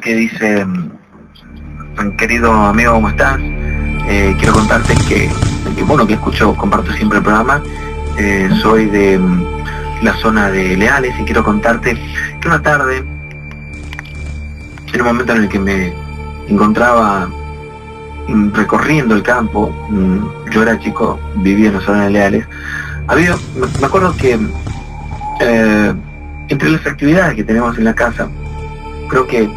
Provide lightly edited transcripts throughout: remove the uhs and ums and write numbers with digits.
que dice: querido amigo, ¿cómo estás? Quiero contarte que escucho, comparto siempre el programa. Soy de la zona de Leales y quiero contarte que una tarde, en un momento en el que me encontraba recorriendo el campo, yo era chico, vivía en la zona de Leales, me acuerdo que entre las actividades que tenemos en la casa, creo que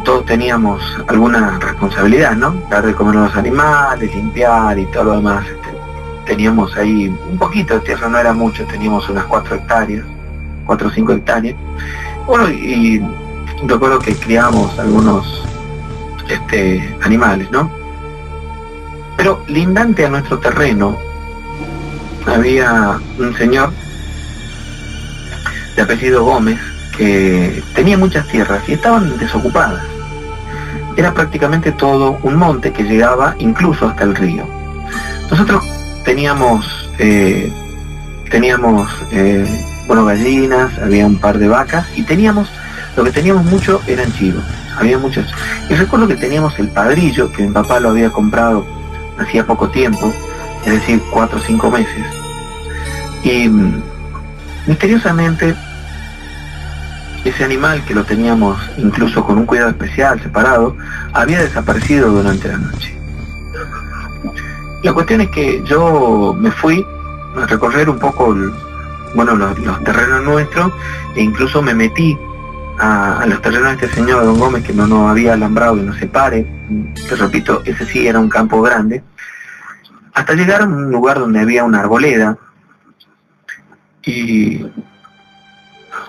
todos teníamos alguna responsabilidad, ¿no? Dar de comer a los animales, limpiar y todo lo demás. Teníamos ahí un poquito de tierra, no era mucho, teníamos unas 4 o 5 hectáreas. Bueno, y recuerdo que criábamos algunos animales, ¿no? Pero lindante a nuestro terreno había un señor de apellido Gómez que tenía muchas tierras y estaban desocupadas. Era prácticamente todo un monte que llegaba incluso hasta el río. Nosotros teníamos gallinas, había un par de vacas y lo que teníamos mucho eran chivos, había muchos. Y recuerdo que teníamos el padrillo, que mi papá lo había comprado hacía poco tiempo, es decir, 4 o 5 meses. Y misteriosamente ese animal, que lo teníamos incluso con un cuidado especial, separado, había desaparecido durante la noche. La cuestión es que yo me fui a recorrer un poco los terrenos nuestros, e incluso me metí a los terrenos de este señor don Gómez, que no nos había alambrado y nos separe. Te repito, ese sí era un campo grande, hasta llegar a un lugar donde había una arboleda, y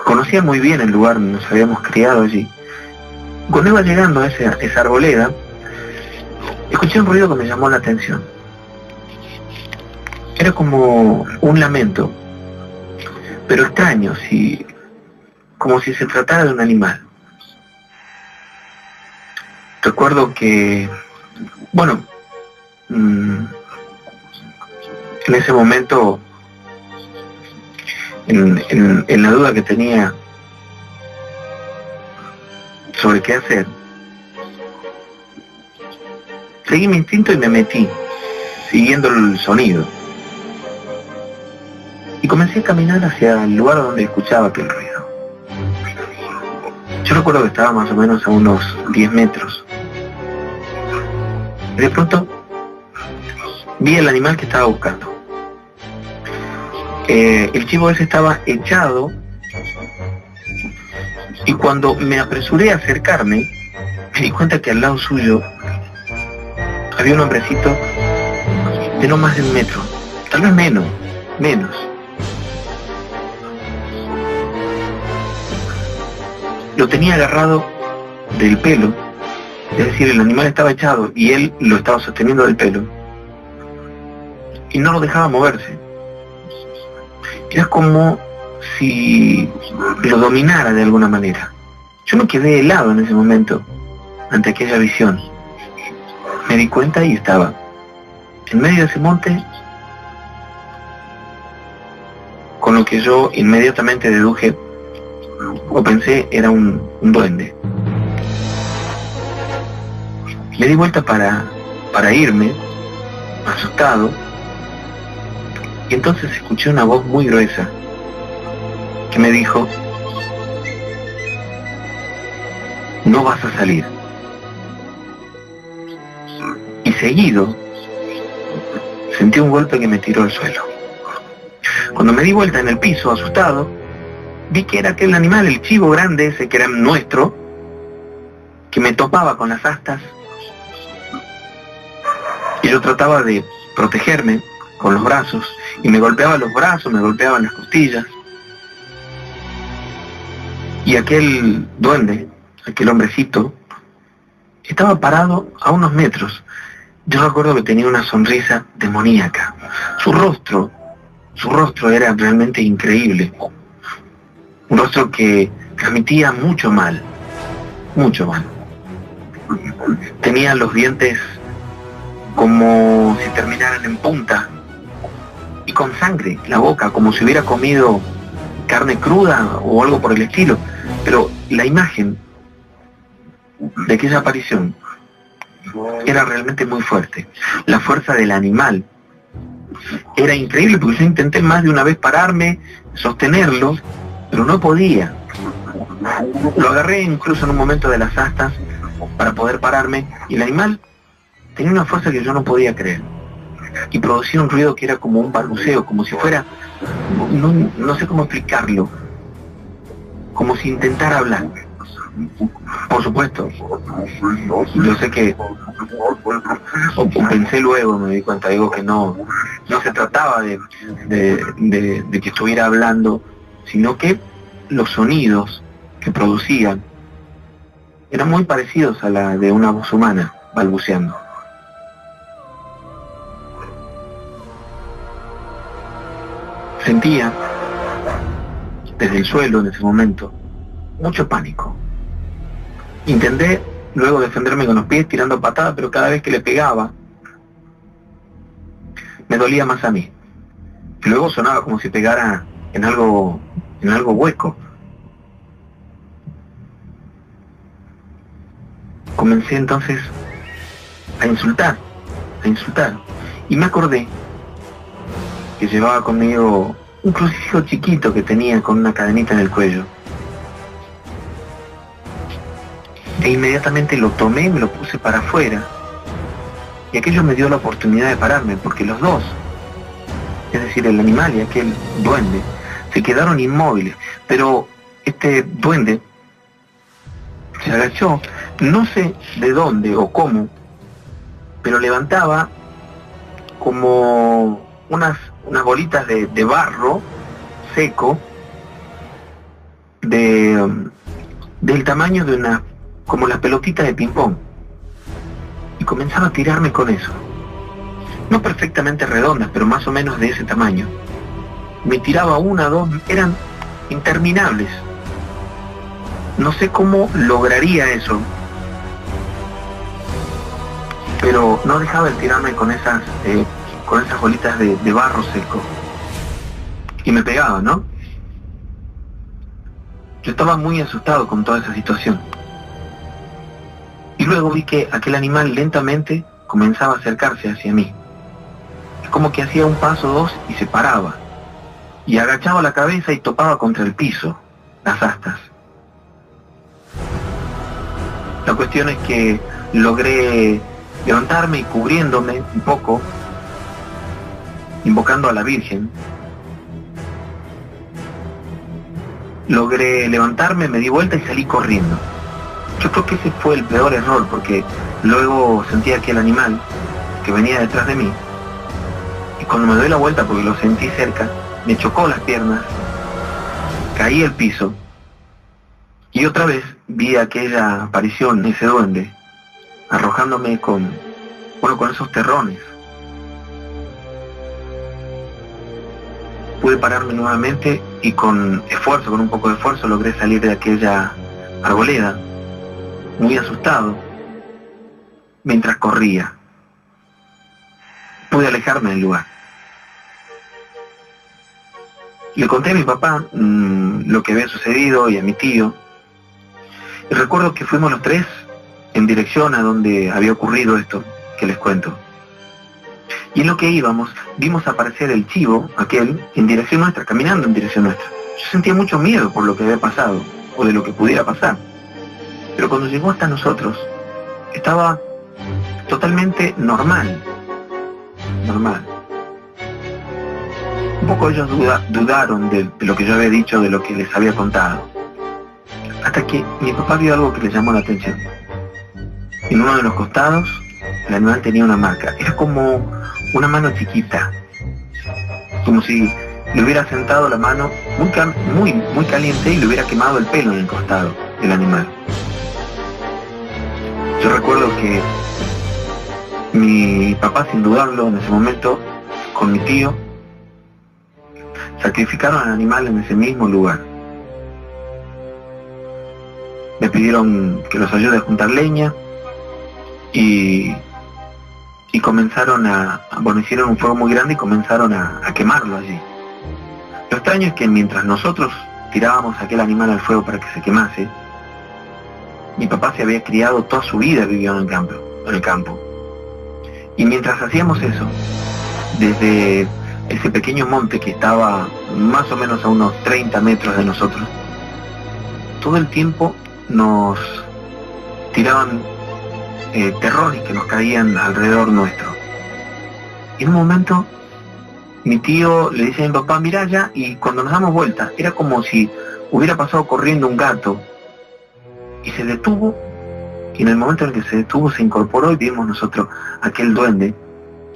conocía muy bien el lugar donde nos habíamos criado allí. Cuando iba llegando a esa arboleda, escuché un ruido que me llamó la atención. Era como un lamento, pero extraño, como si se tratara de un animal. Recuerdo que, en ese momento, en la duda que tenía sobre qué hacer, seguí mi instinto y me metí, siguiendo el sonido. Y comencé a caminar hacia el lugar donde escuchaba aquel ruido. Yo recuerdo que estaba más o menos a unos 10 metros. Y de pronto vi el animal que estaba buscando. El chivo ese estaba echado, y cuando me apresuré a acercarme, me di cuenta que al lado suyo había un hombrecito de no más de 1 metro, tal vez menos. Lo tenía agarrado del pelo, es decir, el animal estaba echado y él lo estaba sosteniendo del pelo, y no lo dejaba moverse. Era como si lo dominara de alguna manera. Yo me quedé helado en ese momento ante aquella visión. Me di cuenta y estaba en medio de ese monte, con lo que yo inmediatamente deduje o pensé era un duende. Me di vuelta para irme, asustado, y entonces escuché una voz muy gruesa que me dijo: no vas a salir. Y seguido sentí un golpe que me tiró al suelo. Cuando me di vuelta en el piso, asustado, vi que era aquel animal, el chivo grande ese que era nuestro, que me topaba con las astas, y yo trataba de protegerme con los brazos, y me golpeaba los brazos, me golpeaban las costillas. Y aquel duende, aquel hombrecito, estaba parado a unos metros. Yo recuerdo que tenía una sonrisa demoníaca. Su rostro era realmente increíble. Un rostro que transmitía mucho mal. Tenía los dientes como si terminaran en punta, y con sangre, la boca, como si hubiera comido carne cruda o algo por el estilo. Pero la imagen de aquella aparición era realmente muy fuerte. La fuerza del animal era increíble, porque yo intenté más de una vez pararme, sostenerlo, pero no podía. Lo agarré incluso en un momento de las astas para poder pararme, y el animal tenía una fuerza que yo no podía creer, y producía un ruido que era como un balbuceo, como si fuera, no sé cómo explicarlo, como si intentara hablar. Por supuesto, yo sé que, o pensé luego, me di cuenta, digo que no se trataba de que estuviera hablando, sino que los sonidos que producían eran muy parecidos a la de una voz humana balbuceando. Sentía desde el suelo en ese momento mucho pánico. Intenté luego defenderme con los pies tirando patadas, pero cada vez que le pegaba me dolía más a mí. Luego sonaba como si pegara en algo hueco. Comencé entonces a insultar, y me acordé que llevaba conmigo un crucifijo chiquito que tenía con una cadenita en el cuello. E inmediatamente lo tomé y me lo puse para afuera. Y aquello me dio la oportunidad de pararme, porque los dos, es decir, el animal y aquel duende, se quedaron inmóviles. Pero este duende se agachó, no sé de dónde o cómo, pero levantaba como unas bolitas de barro seco del tamaño de como las pelotitas de ping pong, y comenzaba a tirarme con eso, no perfectamente redondas, pero más o menos de ese tamaño. Me tiraba una, dos, eran interminables. No sé cómo lograría eso, pero no dejaba de tirarme con esas bolitas de barro seco, y me pegaba, ¿no? Yo estaba muy asustado con toda esa situación. Y luego vi que aquel animal lentamente comenzaba a acercarse hacia mí. Es como que hacía un paso, dos, y se paraba, y agachaba la cabeza y topaba contra el piso, las astas. La cuestión es que logré levantarme y, cubriéndome un poco, invocando a la Virgen, logré levantarme, me di vuelta y salí corriendo. Yo creo que ese fue el peor error, porque luego sentía que el animal que venía detrás de mí, y cuando me doy la vuelta porque lo sentí cerca, me chocó las piernas, caí al piso, y otra vez vi aquella aparición, ese duende, arrojándome con esos terrones. Pude pararme nuevamente y con un poco de esfuerzo, logré salir de aquella arboleda, muy asustado, mientras corría. Pude alejarme del lugar. Le conté a mi papá lo que había sucedido y a mi tío. Y recuerdo que fuimos los tres en dirección a donde había ocurrido esto que les cuento. Y en lo que íbamos, vimos aparecer el chivo, aquel, en dirección nuestra, caminando en dirección nuestra. Yo sentía mucho miedo por lo que había pasado, o de lo que pudiera pasar. Pero cuando llegó hasta nosotros, estaba totalmente normal. Un poco ellos dudaron de lo que yo había dicho, de lo que les había contado. Hasta que mi papá vio algo que le llamó la atención. En uno de los costados, el animal tenía una marca. Era como una mano chiquita, como si le hubiera sentado la mano muy caliente y le hubiera quemado el pelo en el costado del animal. Yo recuerdo que mi papá, sin dudarlo en ese momento, con mi tío, sacrificaron al animal en ese mismo lugar. Me pidieron que los ayude a juntar leña y comenzaron hicieron un fuego muy grande y comenzaron a quemarlo allí. Lo extraño es que mientras nosotros tirábamos aquel animal al fuego para que se quemase, Mi papá se había criado toda su vida, vivió en el campo. Y mientras hacíamos eso, desde ese pequeño monte que estaba más o menos a unos 30 metros de nosotros, todo el tiempo nos tiraban terrones que nos caían alrededor nuestro. Y en un momento mi tío le dice a mi papá, mirá allá, y cuando nos damos vuelta, era como si hubiera pasado corriendo un gato, y se detuvo, y en el momento en el que se detuvo se incorporó y vimos nosotros aquel duende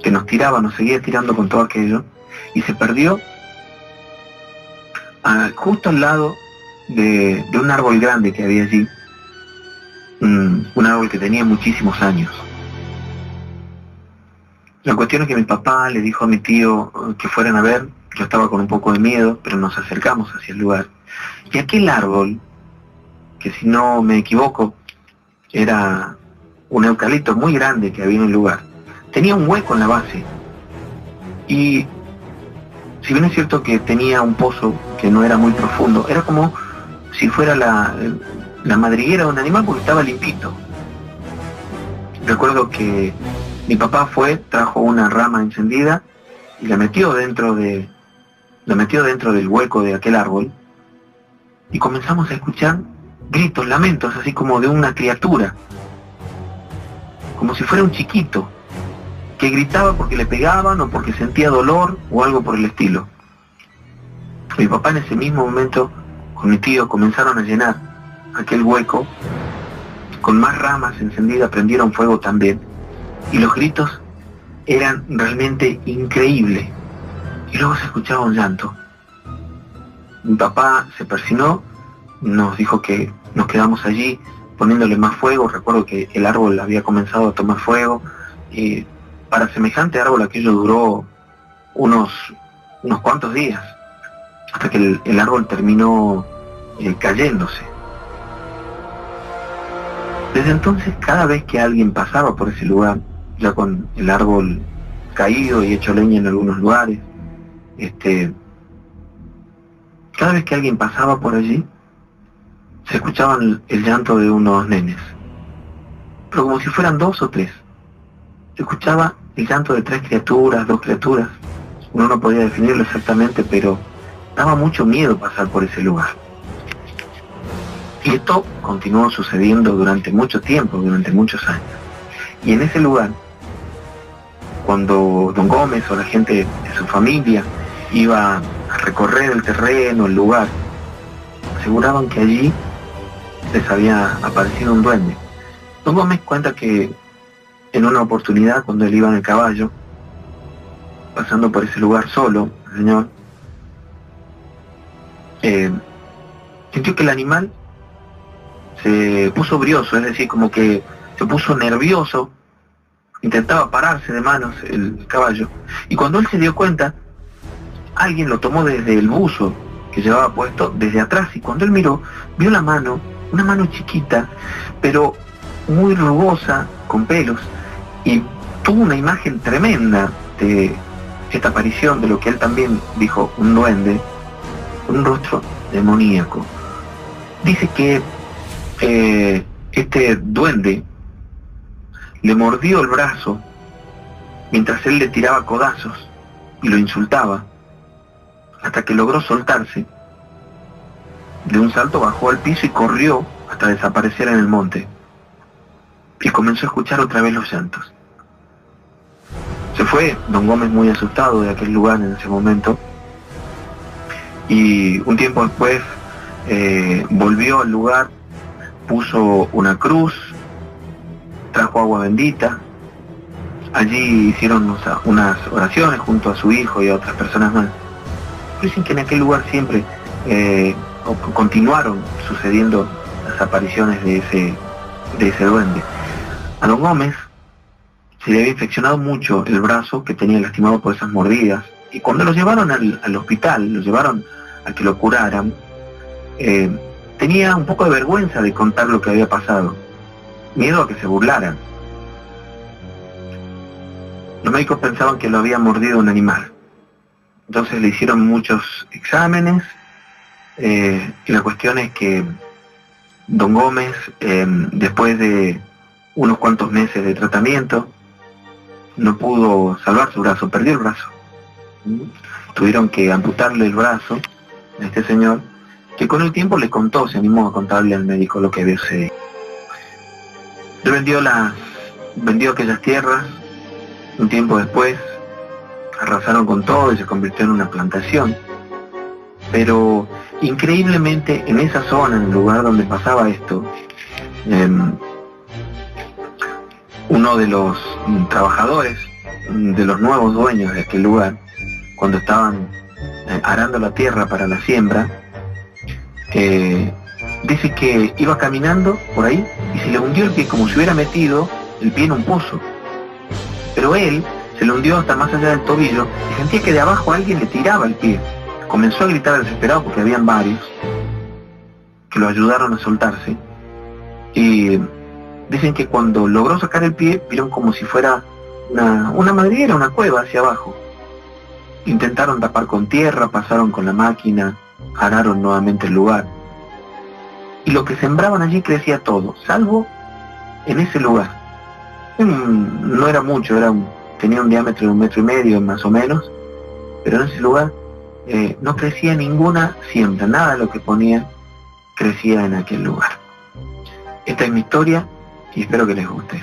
que nos tiraba, nos seguía tirando con todo aquello, y se perdió justo al lado de un árbol grande que había allí, un árbol que tenía muchísimos años. La cuestión es que mi papá le dijo a mi tío que fueran a ver. Yo estaba con un poco de miedo, pero nos acercamos hacia el lugar. Y aquel árbol, que si no me equivoco, era un eucalipto muy grande que había en el lugar, tenía un hueco en la base. Y si bien es cierto que tenía un pozo que no era muy profundo, era como si fuera la madriguera de un animal porque estaba limpito. Recuerdo que mi papá trajo una rama encendida y la metió dentro del hueco de aquel árbol, y comenzamos a escuchar gritos, lamentos, así como de una criatura, como si fuera un chiquito, que gritaba porque le pegaban o porque sentía dolor o algo por el estilo. Mi papá en ese mismo momento, con mi tío, comenzaron a llenar aquel hueco con más ramas encendidas, prendieron fuego también, y los gritos eran realmente increíbles. Y luego se escuchaba un llanto. Mi papá se persinó, nos dijo que nos quedamos allí poniéndole más fuego. Recuerdo que el árbol había comenzado a tomar fuego, y para semejante árbol aquello duró unos cuantos días, hasta que el árbol terminó cayéndose. Desde entonces, cada vez que alguien pasaba por ese lugar, ya con el árbol caído y hecho leña en algunos lugares, cada vez que alguien pasaba por allí, se escuchaban el llanto de unos nenes, pero como si fueran 2 o 3. Se escuchaba el llanto de 3 criaturas, 2 criaturas. Uno no podía definirlo exactamente, pero daba mucho miedo pasar por ese lugar. Y esto continuó sucediendo durante mucho tiempo, durante muchos años. Y en ese lugar, cuando don Gómez o la gente de su familia iba a recorrer el terreno, el lugar, aseguraban que allí les había aparecido un duende. Don Gómez cuenta que en una oportunidad, cuando él iba en el caballo, pasando por ese lugar solo, el señor, sintió que el animal se puso brioso, es decir, como que se puso nervioso, intentaba pararse de manos el caballo, y cuando él se dio cuenta, alguien lo tomó desde el buzo que llevaba puesto, desde atrás, y cuando él miró, vio la mano, una mano chiquita, pero muy rugosa, con pelos, y tuvo una imagen tremenda de esta aparición, de lo que él también dijo, un duende, con un rostro demoníaco. Dice que este duende le mordió el brazo mientras él le tiraba codazos y lo insultaba, hasta que logró soltarse. De un salto bajó al piso y corrió hasta desaparecer en el monte, y comenzó a escuchar otra vez los llantos. Se fue don Gómez muy asustado de aquel lugar en ese momento, y un tiempo después volvió al lugar, puso una cruz, trajo agua bendita. Allí hicieron unas oraciones junto a su hijo y a otras personas más. Dicen que en aquel lugar siempre continuaron sucediendo las apariciones de ese duende. A don Gómez se le había infeccionado mucho el brazo, que tenía lastimado por esas mordidas, y cuando lo llevaron al hospital, lo llevaron a que lo curaran, tenía un poco de vergüenza de contar lo que había pasado, miedo a que se burlaran. Los médicos pensaban que lo había mordido un animal, entonces le hicieron muchos exámenes, y la cuestión es que Don Gómez, después de unos cuantos meses de tratamiento, no pudo salvar su brazo, perdió el brazo. Tuvieron que amputarle el brazo a este señor, que con el tiempo le contó, se animó a contarle al médico lo que había sucedido. Él vendió aquellas tierras, un tiempo después arrasaron con todo y se convirtió en una plantación. Pero increíblemente en esa zona, en el lugar donde pasaba esto, uno de los trabajadores, de los nuevos dueños de aquel lugar, cuando estaban arando la tierra para la siembra, dice que iba caminando por ahí y se le hundió el pie, como si hubiera metido el pie en un pozo. Pero él se le hundió hasta más allá del tobillo y sentía que de abajo alguien le tiraba el pie. Comenzó a gritar desesperado porque habían varios que lo ayudaron a soltarse. Y dicen que cuando logró sacar el pie, vieron como si fuera una madriguera, una cueva hacia abajo. Intentaron tapar con tierra, pasaron con la máquina, araron nuevamente el lugar. Y lo que sembraban allí crecía todo, salvo en ese lugar. No era mucho, tenía un diámetro de 1,5 metros más o menos, pero en ese lugar no crecía ninguna siembra, nada de lo que ponían crecía en aquel lugar. Esta es mi historia y espero que les guste.